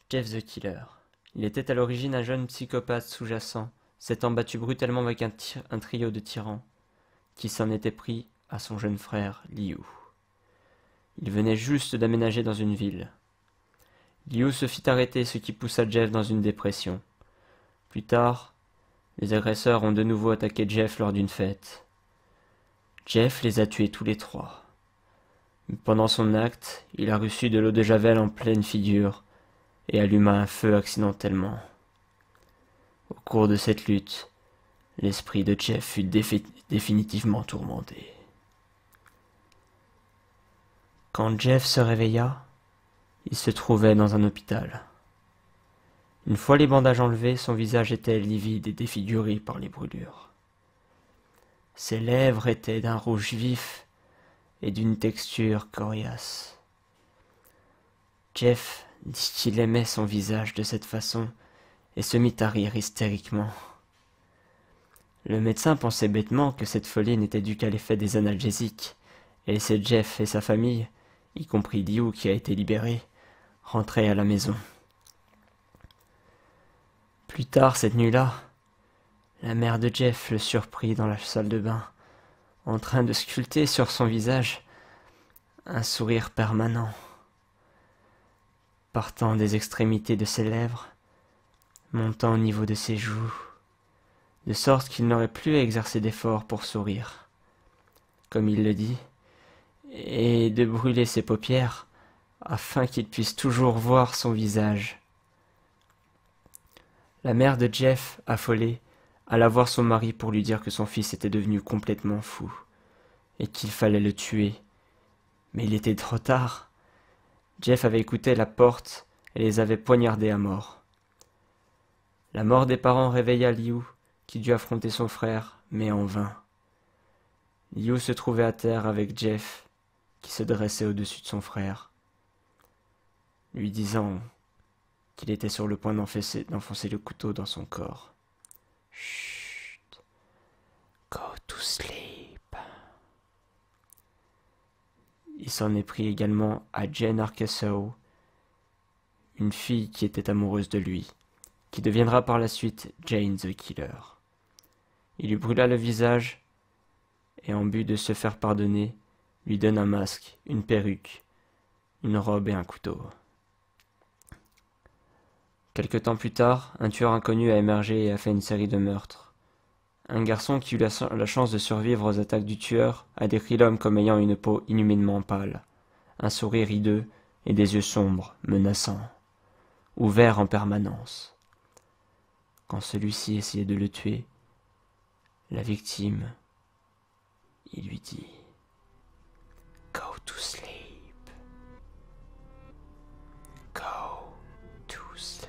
Jeff the Killer. Il était à l'origine un jeune psychopathe sous-jacent, s'étant battu brutalement avec un trio de tyrans, qui s'en était pris à son jeune frère, Liu. Il venait juste d'aménager dans une ville. Liu se fit arrêter, ce qui poussa Jeff dans une dépression. Plus tard, les agresseurs ont de nouveau attaqué Jeff lors d'une fête. Jeff les a tués tous les trois. Pendant son acte, il a reçu de l'eau de javel en pleine figure et alluma un feu accidentellement. Au cours de cette lutte, l'esprit de Jeff fut définitivement tourmenté. Quand Jeff se réveilla, il se trouvait dans un hôpital. Une fois les bandages enlevés, son visage était livide et défiguré par les brûlures. Ses lèvres étaient d'un rouge vif et d'une texture coriace. Jeff dit qu'il aimait son visage de cette façon et se mit à rire hystériquement. Le médecin pensait bêtement que cette folie n'était due qu'à l'effet des analgésiques, et laissait Jeff et sa famille, y compris Liu qui a été libéré, rentrer à la maison. Plus tard cette nuit-là, la mère de Jeff le surprit dans la salle de bain, en train de sculpter sur son visage un sourire permanent, partant des extrémités de ses lèvres, montant au niveau de ses joues, de sorte qu'il n'aurait plus à exercer d'efforts pour sourire, comme il le dit, et de brûler ses paupières afin qu'il puisse toujours voir son visage. La mère de Jeff, affolée, alla voir son mari pour lui dire que son fils était devenu complètement fou et qu'il fallait le tuer. Mais il était trop tard. Jeff avait écouté la porte et les avait poignardés à mort. La mort des parents réveilla Liu, qui dut affronter son frère, mais en vain. Liu se trouvait à terre avec Jeff, qui se dressait au-dessus de son frère, lui disant qu'il était sur le point d'enfoncer le couteau dans son corps. Chut, go to sleep. Il s'en est pris également à Jane Arkansas, une fille qui était amoureuse de lui, qui deviendra par la suite Jane the Killer. Il lui brûla le visage et en but de se faire pardonner, lui donne un masque, une perruque, une robe et un couteau. Quelque temps plus tard, un tueur inconnu a émergé et a fait une série de meurtres. Un garçon qui eut la chance de survivre aux attaques du tueur a décrit l'homme comme ayant une peau inhumainement pâle, un sourire hideux et des yeux sombres, menaçants, ouverts en permanence. Quand celui-ci essayait de le tuer, la victime, il lui dit « Go to sleep. Go to sleep. »